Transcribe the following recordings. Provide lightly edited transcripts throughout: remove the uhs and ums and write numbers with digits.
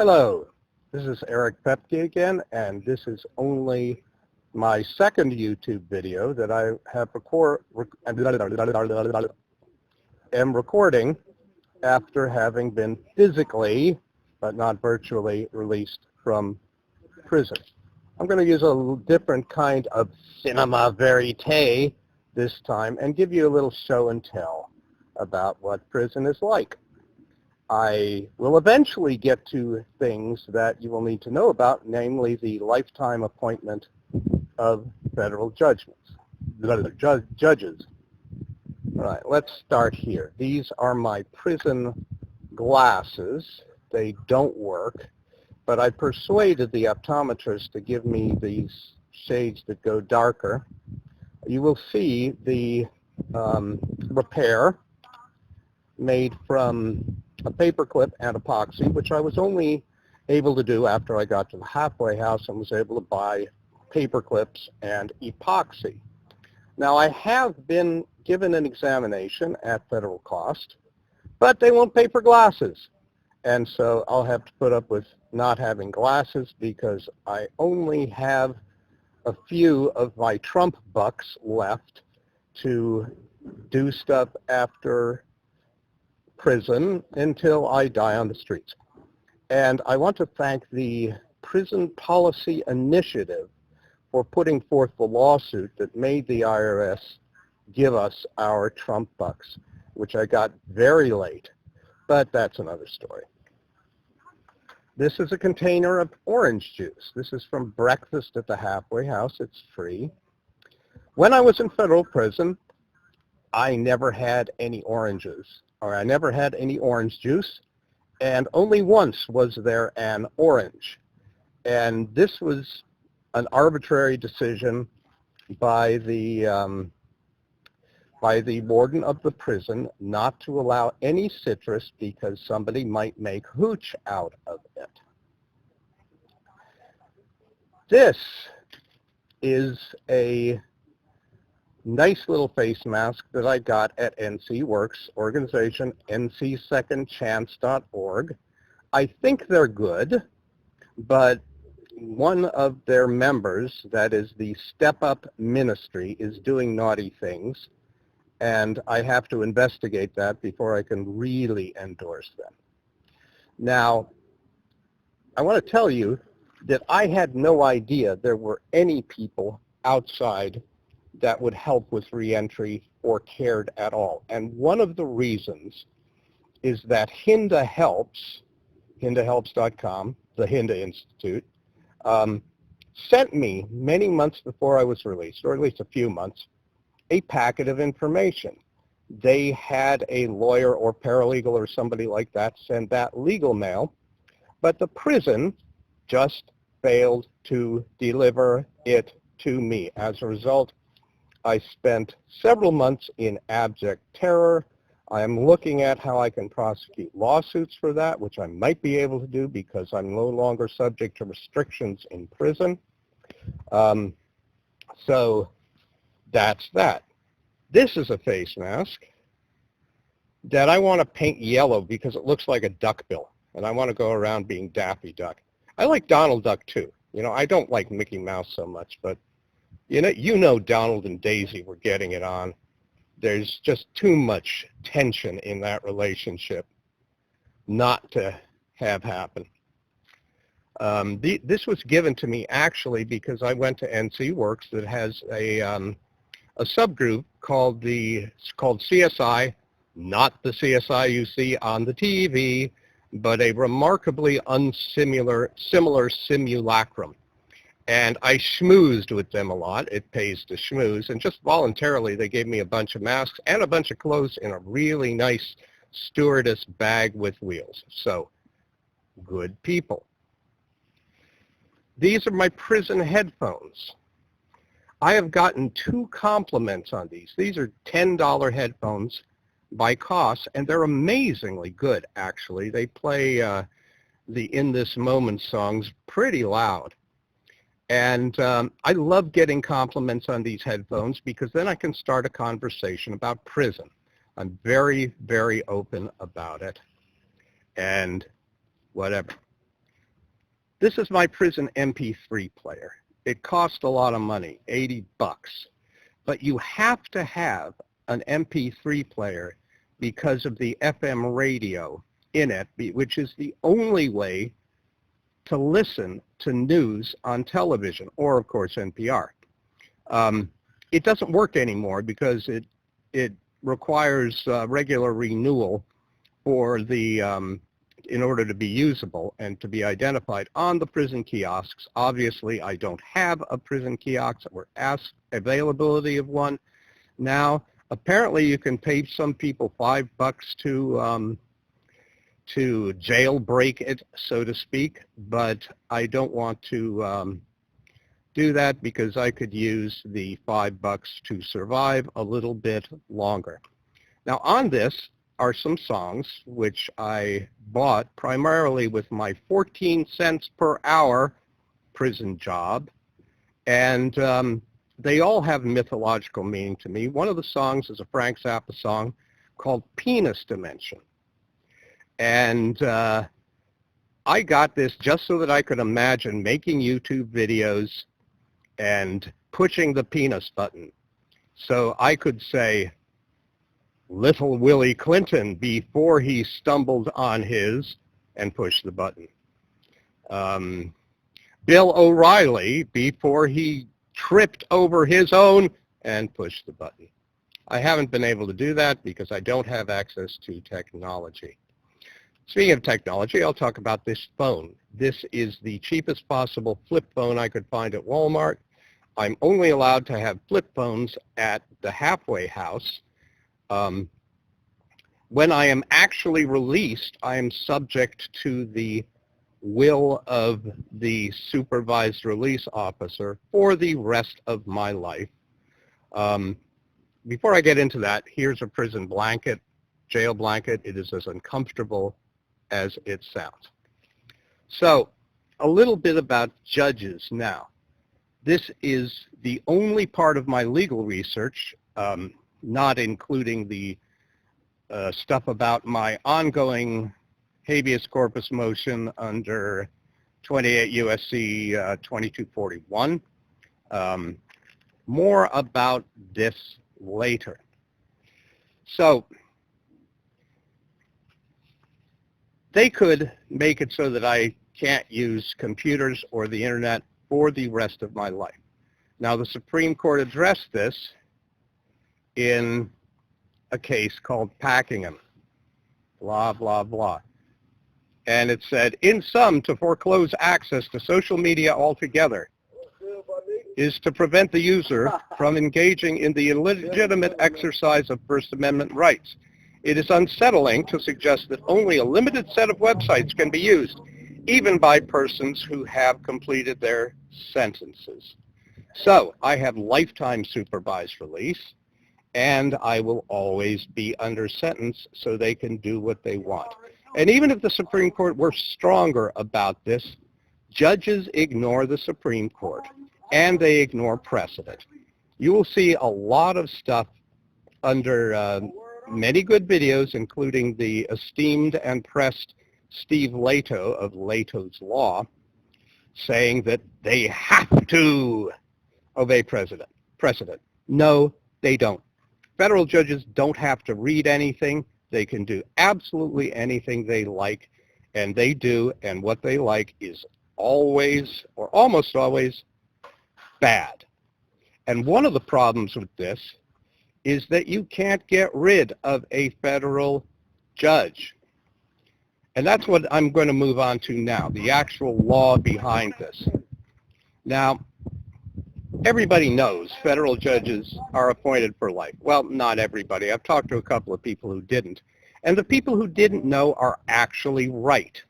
Hello, this is Eric Pepke again, and this is only my second YouTube video that I have am recording after having been physically, but not virtually, released from prison. I'm going to use a different kind of cinema verite this time and give you a little show and tell about what prison is like. I will eventually get to things that you will need to know about, namely the lifetime appointment of federal judges. All right, let's start here. These are my prison glasses. They don't work, but I persuaded the optometrist to give me these shades that go darker. You will see the repair made from a paperclip and epoxy, which I was only able to do after I got to the halfway house and was able to buy paperclips and epoxy. Now, I have been given an examination at federal cost, but they won't pay for glasses. And so I'll have to put up with not having glasses because I only have a few of my Trump bucks left to do stuff after prison until I die on the streets. And I want to thank the Prison Policy Initiative for putting forth the lawsuit that made the IRS give us our Trump bucks, which I got very late, but that's another story. This is a container of orange juice. This is from breakfast at the halfway house. It's free. When I was in federal prison, I never had any oranges, or I never had any orange juice, and only once was there an orange. And this was an arbitrary decision by the warden of the prison not to allow any citrus because somebody might make hooch out of it. This is a nice little face mask that I got at NC Works organization, ncsecondchance.org. I think they're good, but one of their members, that is the Step Up Ministry, is doing naughty things, and I have to investigate that before I can really endorse them. Now, I want to tell you that I had no idea there were any people outside that would help with reentry or cared at all. And one of the reasons is that Hinda Helps, hindahelps.com, the Hinda Institute, sent me many months before I was released, or at least a few months, a packet of information. They had a lawyer or paralegal or somebody like that send that legal mail, but the prison just failed to deliver it to me. As a result, I spent several months in abject terror. I am looking at how I can prosecute lawsuits for that, which I might be able to do because I'm no longer subject to restrictions in prison. So that's that. This is a face mask that I want to paint yellow because it looks like a duckbill, and I want to go around being Daffy Duck. I like Donald Duck too. You know, I don't like Mickey Mouse so much, but you know Donald and Daisy were getting it on. There's just too much tension in that relationship not to have happen. This was given to me actually because I went to NC Works that has a subgroup called CSI, not the CSI you see on the TV, but a remarkably similar simulacrum. And I schmoozed with them a lot. It pays to schmooze. And just voluntarily, they gave me a bunch of masks and a bunch of clothes in a really nice stewardess bag with wheels. So, good people. These are my prison headphones. I have gotten 2 compliments on these. These are $10 headphones by Koss, and they're amazingly good, actually. They play the In This Moment songs pretty loud. And I love getting compliments on these headphones because then I can start a conversation about prison. I'm very, very open about it and whatever. This is my prison MP3 player. It cost a lot of money, $80. But you have to have an MP3 player because of the FM radio in it, which is the only way to listen to news on television, or of course NPR. It doesn't work anymore because it requires regular renewal for the in order to be usable and to be identified on the prison kiosks. Obviously, I don't have a prison kiosk or ask availability of one. Now, apparently, you can pay some people $5 to jailbreak it, so to speak, but I don't want to do that because I could use the $5 to survive a little bit longer. Now, on this are some songs which I bought primarily with my 14 cents per hour prison job, and they all have mythological meaning to me. One of the songs is a Frank Zappa song called Penis Dimension. And I got this just so that I could imagine making YouTube videos and pushing the penis button. So I could say, Little Willie Clinton before he stumbled on his, and push the button. Bill O'Reilly before he tripped over his own, and push the button. I haven't been able to do that because I don't have access to technology. Speaking of technology, I'll talk about this phone. This is the cheapest possible flip phone I could find at Walmart. I'm only allowed to have flip phones at the halfway house. When I am actually released, I am subject to the will of the supervised release officer for the rest of my life. Before I get into that, here's a prison blanket, jail blanket. It is as uncomfortable as it sounds. So, a little bit about judges now. This is the only part of my legal research, not including the stuff about my ongoing habeas corpus motion under 28 U.S.C. 2241. More about this later. So, they could make it so that I can't use computers or the internet for the rest of my life. Now, the Supreme Court addressed this in a case called Packingham, blah, blah, blah. And it said, in sum, to foreclose access to social media altogether is to prevent the user from engaging in the illegitimate exercise of First Amendment rights. It is unsettling to suggest that only a limited set of websites can be used, even by persons who have completed their sentences. So I have lifetime supervised release, and I will always be under sentence so they can do what they want. And even if the Supreme Court were stronger about this, judges ignore the Supreme Court, and they ignore precedent. You will see a lot of stuff under many good videos, including the esteemed and pressed Steve Leto of Leto's Law, saying that they have to obey precedent. No, they don't. Federal judges don't have to read anything. They can do absolutely anything they like, and they do, and what they like is always, or almost always, bad. And one of the problems with this is that you can't get rid of a federal judge. And that's what I'm going to move on to now, the actual law behind this. Now, everybody knows federal judges are appointed for life. Well, not everybody. I've talked to a couple of people who didn't. And the people who didn't know are actually right.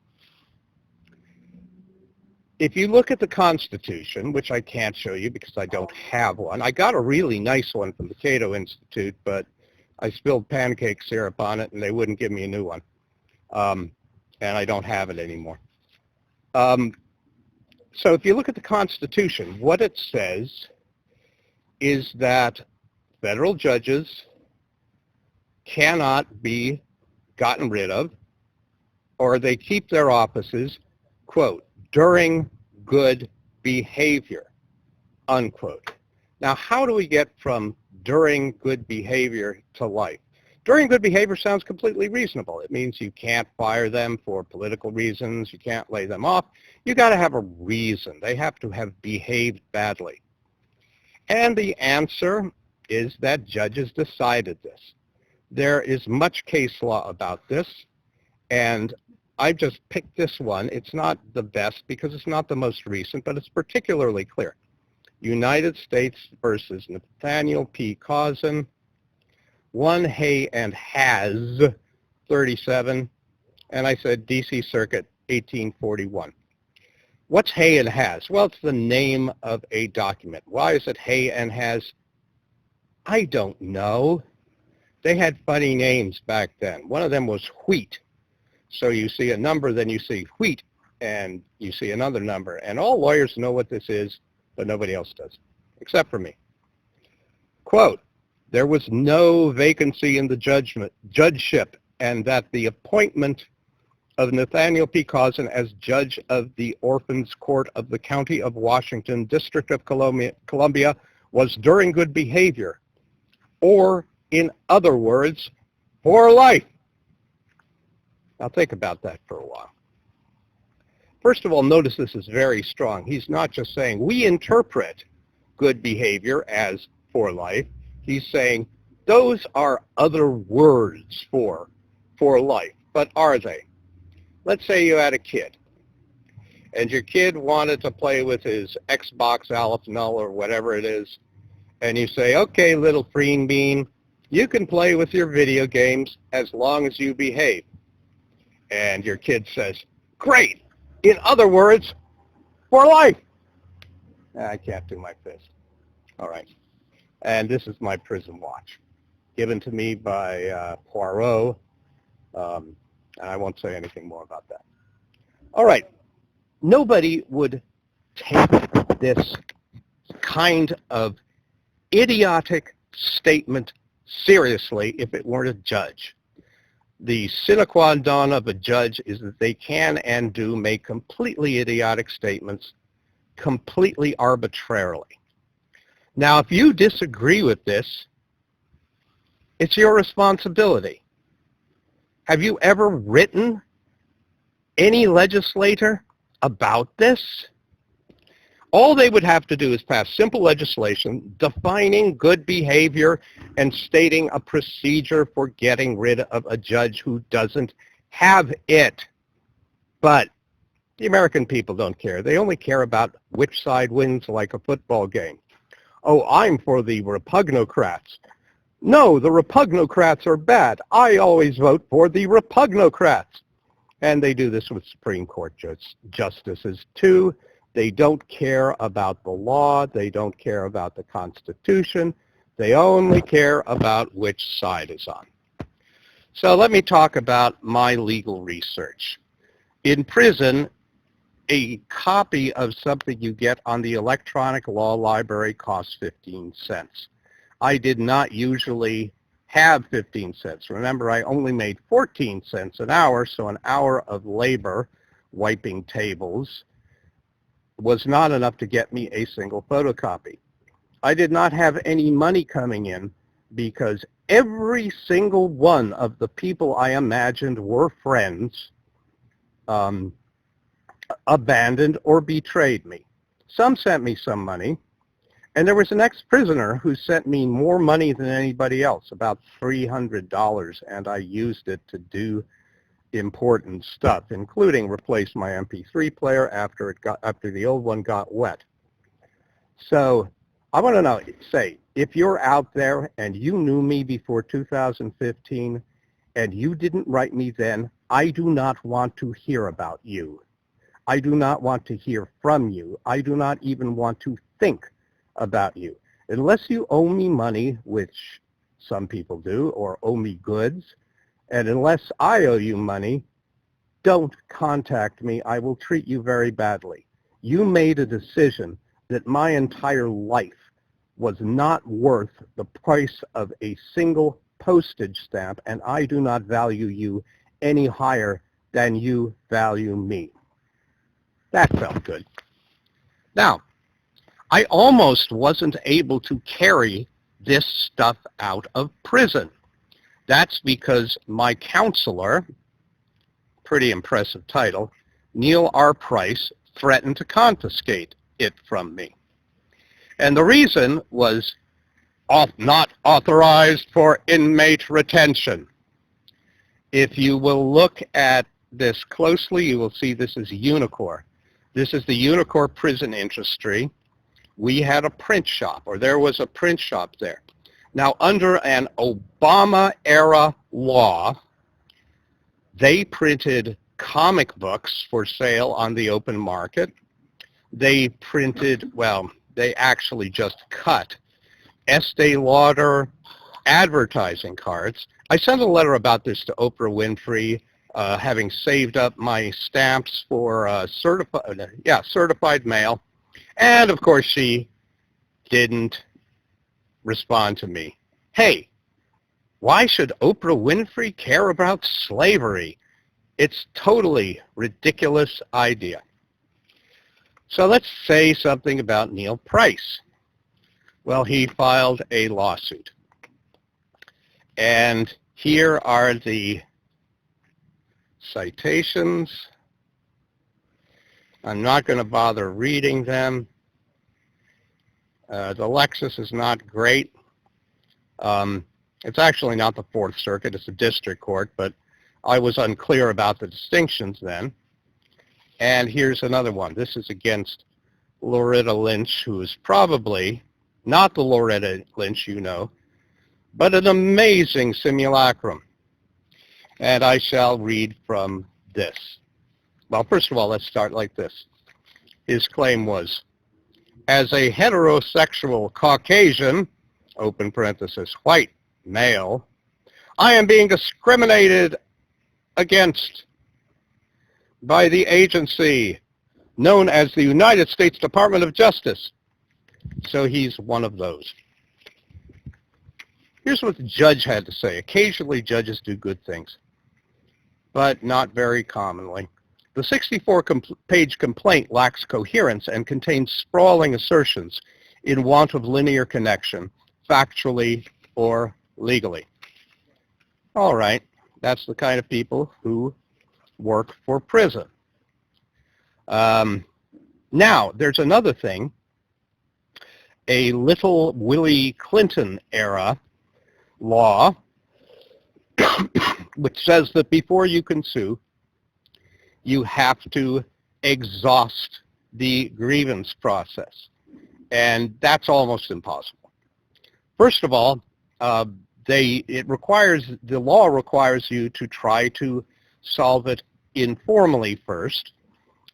If you look at the Constitution, which I can't show you because I don't have one, I got a really nice one from the Cato Institute, but I spilled pancake syrup on it and they wouldn't give me a new one. And I don't have it anymore. So if you look at the Constitution, what it says is that federal judges cannot be gotten rid of, or they keep their offices, quote, during good behavior, unquote. Now, how do we get from during good behavior to life? During good behavior sounds completely reasonable. It means you can't fire them for political reasons. You can't lay them off. You got to have a reason. They have to have behaved badly. And the answer is that judges decided this. There is much case law about this, and I just picked this one. It's not the best because it's not the most recent, but it's particularly clear. United States versus Nathaniel P. Cousin, 1 Hay and Has, 37, and I said D.C. Circuit, 1841. What's Hay and Has? Well, it's the name of a document. Why is it Hay and Has? I don't know. They had funny names back then. One of them was wheat. So you see a number, then you see wheat, and you see another number. And all lawyers know what this is, but nobody else does, except for me. Quote, there was no vacancy in the judgeship, and that the appointment of Nathaniel P. Cousin as judge of the Orphans Court of the County of Washington, District of Columbia, was during good behavior, or, in other words, for life. Now think about that for a while. First of all, notice this is very strong. He's not just saying, we interpret good behavior as for life. He's saying, those are other words for life. But are they? Let's say you had a kid, and your kid wanted to play with his Xbox Aleph Null or whatever it is, and you say, okay, little green bean, you can play with your video games as long as you behave. And your kid says, great. In other words, for life. I can't do my fist. All right. And this is my prison watch, given to me by Poirot. And I won't say anything more about that. All right. Nobody would take this kind of idiotic statement seriously if it weren't a judge. The sine qua non of a judge is that they can and do make completely idiotic statements completely arbitrarily. Now, if you disagree with this, it's your responsibility. Have you ever written any legislator about this? All they would have to do is pass simple legislation defining good behavior and stating a procedure for getting rid of a judge who doesn't have it. But the American people don't care. They only care about which side wins, like a football game. Oh, I'm for the Repugnocrats. No, the Repugnocrats are bad. I always vote for the Repugnocrats. And they do this with Supreme Court justices, too. They don't care about the law. They don't care about the Constitution. They only care about which side is on. So let me talk about my legal research. In prison, a copy of something you get on the electronic law library costs 15 cents. I did not usually have 15 cents. Remember, I only made 14 cents an hour, so an hour of labor wiping tables was not enough to get me a single photocopy. I did not have any money coming in because every single one of the people I imagined were friends abandoned or betrayed me. Some sent me some money, and there was an ex-prisoner who sent me more money than anybody else, about $300, and I used it to do important stuff, including replace my MP3 player after the old one got wet. So I want to say, if you're out there and you knew me before 2015 and you didn't write me then, I do not want to hear about you. I do not want to hear from you. I do not even want to think about you. Unless you owe me money, which some people do, or owe me goods, and unless I owe you money, don't contact me. I will treat you very badly. You made a decision that my entire life was not worth the price of a single postage stamp, and I do not value you any higher than you value me. That felt good. Now, I almost wasn't able to carry this stuff out of prison. That's because my counselor, pretty impressive title, Neil R. Price, threatened to confiscate it from me. And the reason was not authorized for inmate retention. If you will look at this closely, you will see this is Unicor. This is the Unicor prison industry. We had a print shop, or there was a print shop there. Now, under an Obama-era law, they printed comic books for sale on the open market. They printed, well, they actually just cut Estee Lauder advertising cards. I sent a letter about this to Oprah Winfrey, having saved up my stamps for certified mail. And, of course, she didn't respond to me. Hey, why should Oprah Winfrey care about slavery? It's totally ridiculous idea. So let's say something about Neil Price. Well, he filed a lawsuit. And here are the citations. I'm not going to bother reading them. The Lexis is not great. It's actually not the Fourth Circuit, it's a district court, but I was unclear about the distinctions then. And here's another one. This is against Loretta Lynch, who is probably not the Loretta Lynch you know, but an amazing simulacrum. And I shall read from this. Well, first of all, let's start like this. His claim was, as a heterosexual Caucasian, open parenthesis, white male, I am being discriminated against by the agency known as the United States Department of Justice. So he's one of those. Here's what the judge had to say. Occasionally judges do good things, but not very commonly. The 64-page complaint lacks coherence and contains sprawling assertions in want of linear connection, factually or legally. All right, that's the kind of people who work for prison. Now, there's another thing. A little Willie Clinton era law which says that before you can sue, you have to exhaust the grievance process. And that's almost impossible. First of all, the law requires you to try to solve it informally first.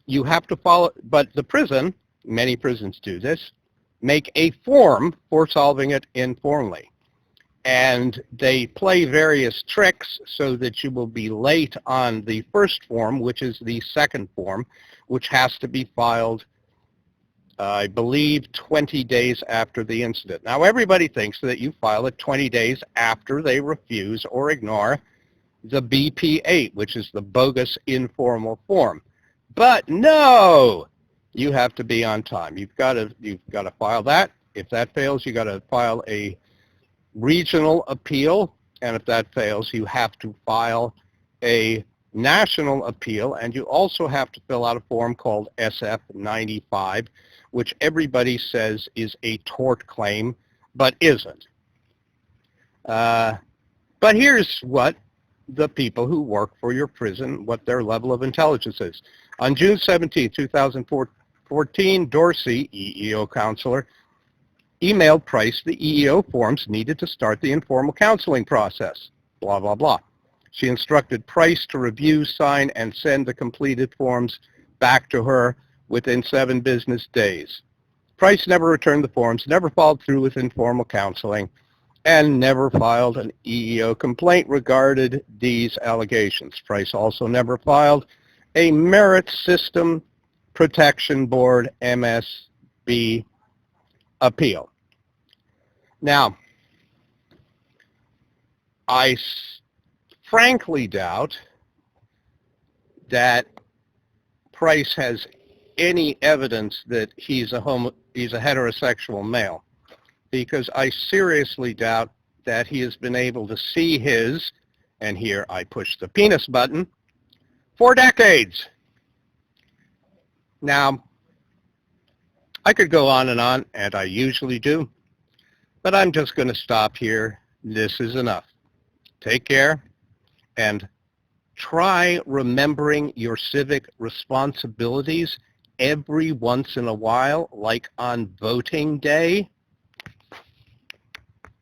You have to follow, but the prison, many prisons do this, make a form for solving it informally. And they play various tricks so that you will be late on the first form, which is the second form, which has to be filed, I believe, 20 days after the incident. Now, everybody thinks that you file it 20 days after they refuse or ignore the BP-8, which is the bogus informal form. But no! You have to be on time. You've got to file that. If that fails, you've got to file a regional appeal, and if that fails, you have to file a national appeal, and you also have to fill out a form called SF-95, which everybody says is a tort claim, but isn't. But here's what the people who work for your prison, what their level of intelligence is. On June 17, 2014, Dorsey, EEO counselor, emailed Price the EEO forms needed to start the informal counseling process, blah, blah, blah. She instructed Price to review, sign, and send the completed forms back to her within 7 business days. Price never returned the forms, never followed through with informal counseling, and never filed an EEO complaint regarding these allegations. Price also never filed a Merit System Protection Board, MSB, appeal. Now, I frankly doubt that Price has any evidence that he's a heterosexual male, because I seriously doubt that he has been able to see his, and here I push the penis button, for decades. Now, I could go on, and I usually do, but I'm just going to stop here. This is enough. Take care, and try remembering your civic responsibilities every once in a while, like on voting day.